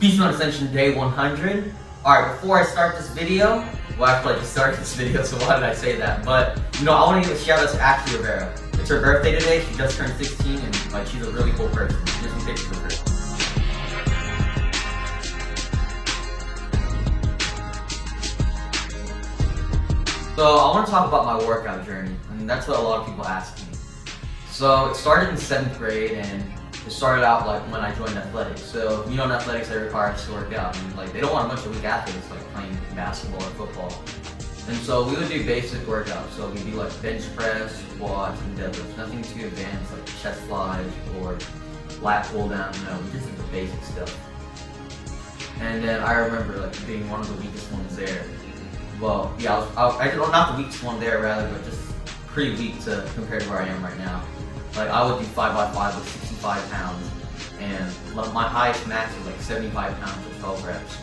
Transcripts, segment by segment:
Peace and Ascension Day 100. Alright, before I start this video, well actually I just started this video, so why did I say that? But, you know, I want to give a shout out to Ashley Rivera. It's her birthday today, she just turned 16, and like she's a really cool person. Here's some pictures of her. So I want to talk about my workout journey, and that's what a lot of people ask me. So it started in 7th grade, and it started out like when I joined athletics. So you know in athletics they require us to work out, and like they don't want a bunch of weak athletes like playing basketball or football. And so we would do basic workouts. So we'd do like bench press, squats, and deadlifts. Nothing too advanced like chest flies or lat pull down. No, we just did the basic stuff. And then I remember like being one of the weakest ones there. Well, yeah, I not the weakest one there rather, but just pretty weak to compare to where I am right now. Like I would do 5x5 with 65 pounds, and my highest max was like 75 pounds with 12 reps.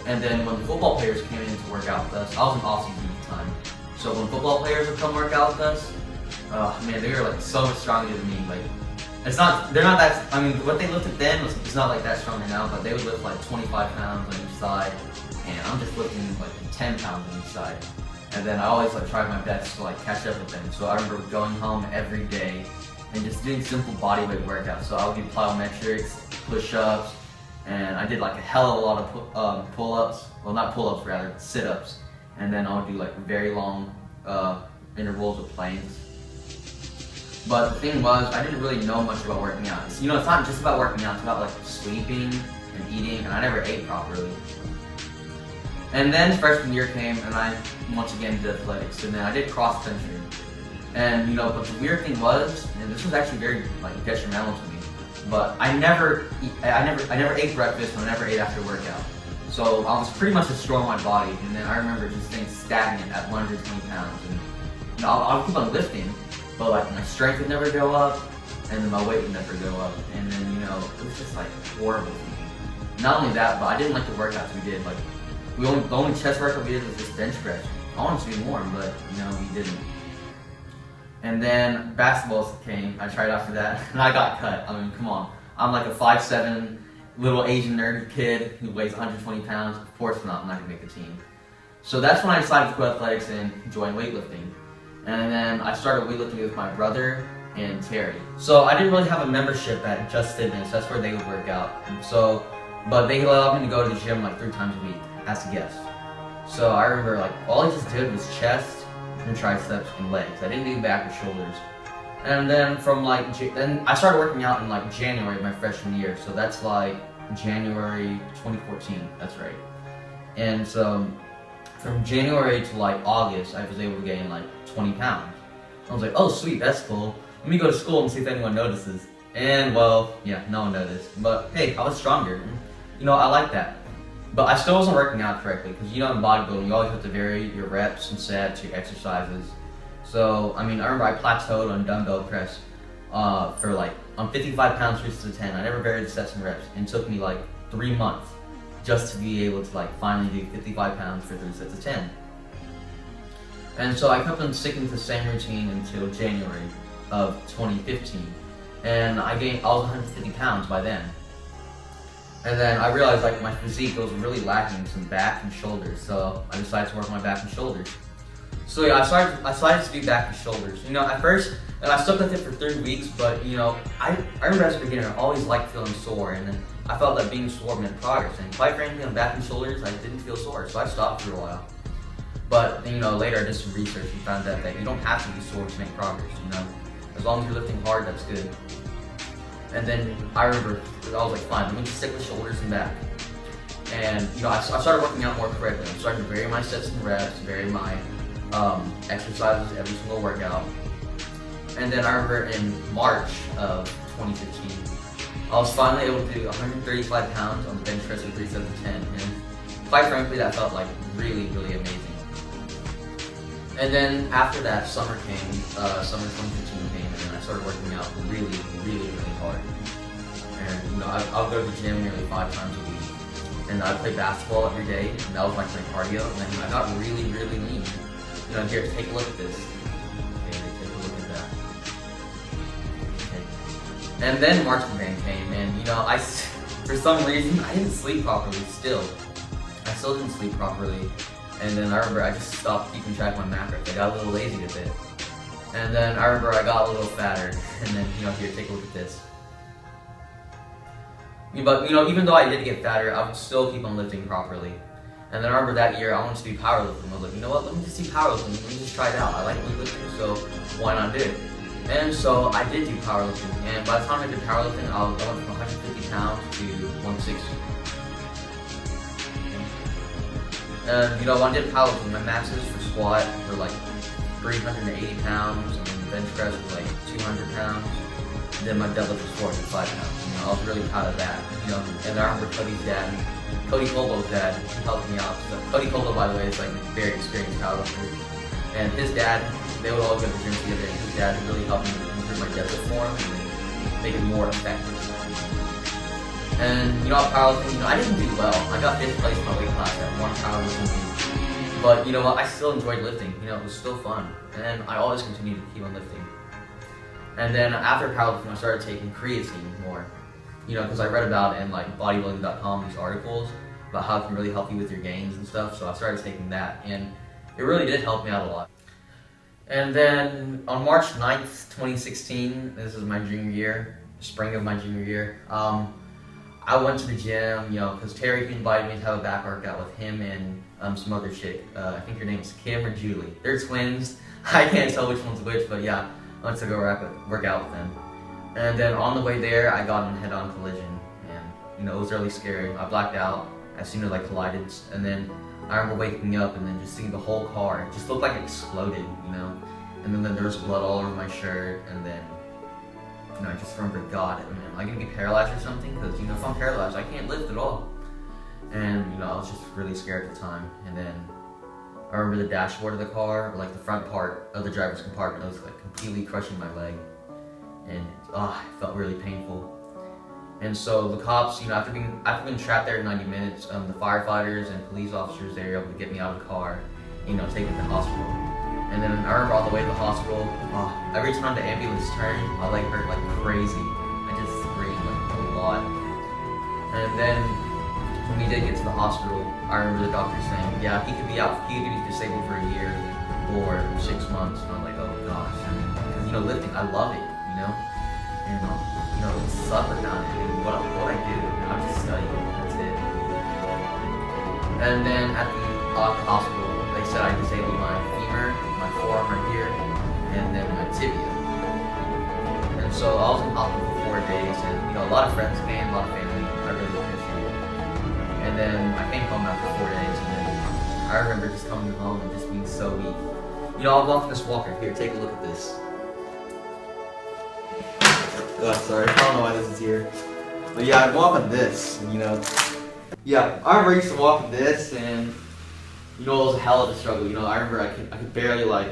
And then when football players came in to work out with us, I was in off-season at the time. So when football players would come work out with us, man, they were like so much stronger than me. Like they're not that. I mean, what they lifted then it's not like that stronger now, but they would lift like 25 pounds on each side, and I'm just lifting like 10 pounds on each side. And then I always like tried my best to like catch up with them. So I remember going home every day and just doing simple bodyweight workouts. So I would do plyometrics, push-ups, and I did like a hell of a lot of pull-ups. Well, not pull-ups, rather sit-ups. And then I would do like very long intervals of planks. But the thing was, I didn't really know much about working out. You know, it's not just about working out, it's about like sleeping and eating, and I never ate properly. And then freshman year came, and I once again did athletics, and then I did cross country. And you know, but the weird thing was, and this was actually very like detrimental to me, but I never ate breakfast, and I never ate after workout. So I was pretty much destroying my body, and then I remember just staying stagnant at 120 pounds. And you know, I would keep on lifting, but like my strength would never go up, and then my weight would never go up, and then you know, it was just like horrible for me. Not only that, but I didn't like the workouts we did. Like the only chest workout we did was just bench press. I wanted to do more, but you know, we didn't. And then basketball came. I tried out for that, and I got cut. I mean, come on. I'm like a 5'7" little Asian nerd kid who weighs 120 pounds. Of course not. I'm not gonna make the team. So that's when I decided to quit athletics and join weightlifting. And then I started weightlifting with my brother and Terry. So I didn't really have a membership at Just Fitness. That's where they would work out. So, but they allowed me to go to the gym like 3 times a week as a guest. So I remember like all I just did was chest and triceps and legs. I didn't do back or shoulders. And then from like, then I started working out in like January of my freshman year. So that's like January 2014, that's right. And so from January to like August, I was able to gain like 20 pounds. I was like, oh sweet, that's cool. Let me go to school and see if anyone notices. And well, yeah, no one noticed. But hey, I was stronger. You know, I like that. But I still wasn't working out correctly, because you know in bodybuilding you always have to vary your reps and sets, your exercises. So I mean, I remember I plateaued on dumbbell press for like on 55 pounds 3 sets of 10. I never varied the sets and reps, and it took me like 3 months just to be able to like finally do 55 pounds for 3 sets of 10. And so I kept on sticking to the same routine until January of 2015, and I was 150 pounds by then. And then I realized like my physique was really lacking some back and shoulders, so I decided to work on my back and shoulders. So yeah, I started to do back and shoulders. You know, at first, and I stuck with it for 3 weeks, but you know, I remember as a beginner, I always liked feeling sore, and then I felt that being sore meant progress. And quite frankly, on back and shoulders, I didn't feel sore, so I stopped for a while. But you know, later I did some research and found out that you don't have to be sore to make progress. You know, as long as you're lifting hard, that's good. And then I remember, I was like, fine, let me just stick with shoulders and back. And you know, I started working out more correctly. I started to vary my sets and reps, vary my exercises every single workout. And then I remember in March of 2015, I was finally able to do 135 pounds on the bench press with 3 sets of 10. And quite frankly, that felt like really, really amazing. And then after that, summer came, summer 2015 came, and then I started working out really, really, really hard. And you know, I'll go to the gym nearly 5 times a week, and I'd play basketball every day, and that was like my cardio. And then I got really, really lean. You know, here, take a look at this. Okay, take a look at that. Okay. And then March and Van came, and you know, for some reason, I didn't sleep properly still. I still didn't sleep properly. And then I remember I just stopped keeping track of my macros. I got a little lazy with it. And then I remember I got a little fatter. And then, here, take a look at this. But, even though I did get fatter, I would still keep on lifting properly. And then I remember that year I wanted to do powerlifting. I was like, you know what, let me just do powerlifting. Let me just try it out. I like weightlifting, so why not do it? And so I did do powerlifting. And by the time I did powerlifting, I went from 150 pounds to 160. And when I did powerlifting, my maxes for squat were like 380 pounds, and then bench press was like 200 pounds. And then my deadlift was 405 pounds. I was really proud of that. And I remember Cody Colbo's dad, he helped me out. So Cody Colbo, by the way, is like a very experienced powerlifter. And his dad, they would always go to the gym together, and his dad really helped me improve my deadlift form and make it more effective. And powerlifting, I didn't do well. I got 5th place in my weight class at one powerlifting meet. But you know what, I still enjoyed lifting. It was still fun. And I always continued to keep on lifting. And then after powerlifting, I started taking creatine more. Because I read about it in like bodybuilding.com, these articles about how it can really help you with your gains and stuff. So I started taking that, and it really did help me out a lot. And then on March 9th, 2016, this is my junior year, spring of my junior year, I went to the gym, because Terry invited me to have a back workout with him and some other chick. I think her name's Kim or Julie. They're twins. I can't tell which one's which, but yeah, I went to go work out with them. And then on the way there, I got in a head-on collision, and it was really scary. I blacked out as soon as I collided, and then I remember waking up and then just seeing the whole car. It just looked like it exploded, And then there was blood all over my shirt, and then, I just remember, God, am I gonna be paralyzed or something? Because, if I'm paralyzed, I can't lift at all. And, I was just really scared at the time. And then I remember the dashboard of the car, or like the front part of the driver's compartment, it was like completely crushing my leg. And it felt really painful. And so the cops, after being trapped there 90 minutes, the firefighters and police officers, they were able to get me out of the car, take me to the hospital. And then I remember on the way to the hospital, every time the ambulance turned, my leg hurt like crazy. I just screamed like a lot. And then when we did get to the hospital, I remember the doctor saying, yeah, he could be disabled for a year or 6 months. And I was like, oh gosh. Because lifting, I love it. And it's sucker down and what I do, I'm just studying, that's it. And then at the hospital, they said I disabled my femur, my forearm right here, and then my tibia. And so I was in hospital for 4 days, and a lot of friends came, a lot of family, I really appreciate it. And then I came home after 4 days, and then I remember just coming home and just being so weak. I'll walk this walker, here, take a look at this. Oh, sorry, I don't know why this is here. But yeah, I walk on this, Yeah, I remember I used to walk on this, and, it was a hell of a struggle. I remember I could barely, I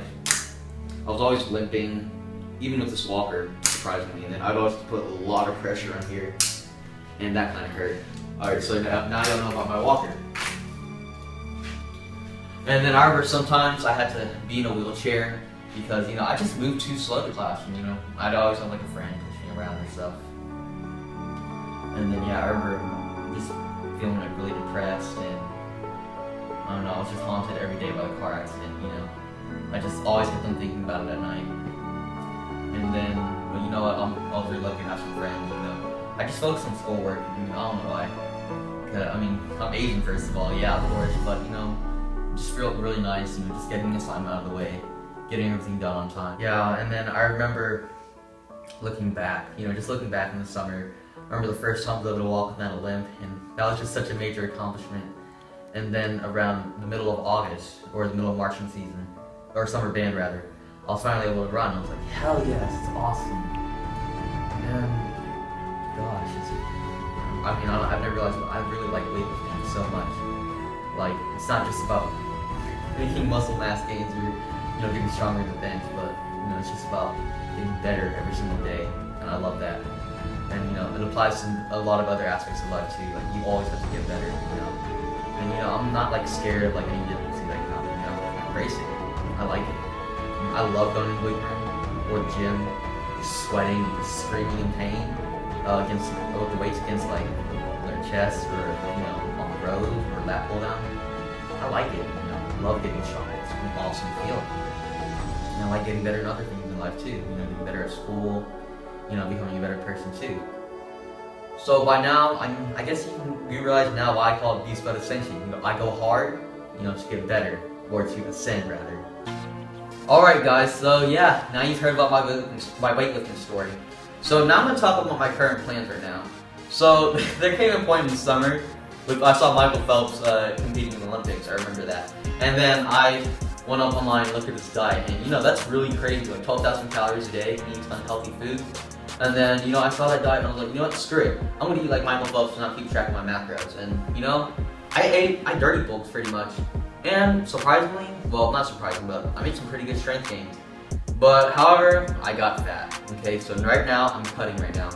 was always limping, even with this walker, surprisingly. And then I'd always put a lot of pressure on here, and that kind of hurt. Alright, so now I don't know about my walker. And then I remember sometimes I had to be in a wheelchair, because, I just moved too slow to class, and, I'd always have, a friend around and stuff. And then I remember just feeling really depressed, and I don't know, I was just haunted every day by a car accident, I just always kept on thinking about it at night. And then, but I was really lucky to have some friends, I just focused on schoolwork, I don't know why. I'm Asian first of all, yeah, of course, but it just felt really nice, just getting the assignment out of the way, getting everything done on time. Yeah, and then I remember looking back, just looking back in the summer, I remember the first time I was able to walk without a limp, and that was just such a major accomplishment. And then around the middle of August, or the middle of marching season, or summer band rather, I was finally able to run. I was like, hell yes, it's awesome. And gosh, I've never realized, but I really like weightlifting so much. It's not just about making muscle mass gains or getting stronger in the bench, but it's just about getting better every single day, and I love that. And it applies to a lot of other aspects of life too. You always have to get better, And I'm not scared of any difficulty that can happen. I embrace it. I like it. I love going to the weight room or the gym, just sweating, just screaming in pain with the weights against chest or, on the road or lat pull down. I like it, I love getting shot. It's an awesome feeling. And I like getting better in other things in life too, getting better at school, becoming a better person too. So by now, I guess you realize now why I call it beast mode ascension. I go hard, to get better, or to ascend rather. Alright guys, so yeah, now you've heard about my weightlifting story. So now I'm going to talk about my current plans right now. So there came a point in the summer, I saw Michael Phelps competing in the Olympics, I remember that. And then I went up online and looked at his diet, and that's really crazy, like 12,000 calories a day, eating unhealthy food. And then, I saw that diet and I was like, what, screw it. I'm gonna eat like Michael Phelps and not keep track of my macros. And, I dirty bulked pretty much. And surprisingly, well, not surprising, but I made some pretty good strength gains. But, however, I got fat. Okay, so right now, I'm cutting right now.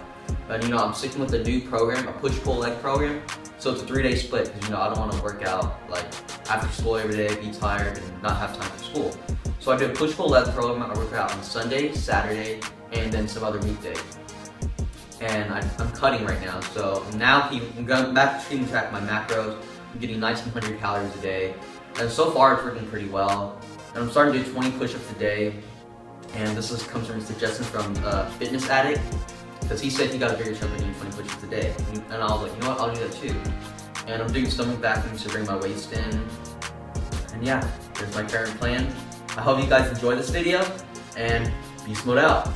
And, I'm sticking with the new program, a push-pull leg program. So it's a 3-day split, because, I don't want to work out, like, after school every day, be tired, and not have time for school. So I do a push-pull leg program. I work out on Sunday, Saturday, and then some other weekdays. And I'm cutting right now, so now I'm going back to keeping track of my macros. I'm getting 1,900 calories a day, and so far it's working pretty well. And I'm starting to do 20 push-ups a day, and this comes from a suggestion from a fitness addict, because he said he got a bigger chunk by doing 20 push-ups a day. And I was like, what, I'll do that too. And I'm doing stomach vacuums to bring my waist in. And yeah, there's my current plan. I hope you guys enjoyed this video, and beast mode out.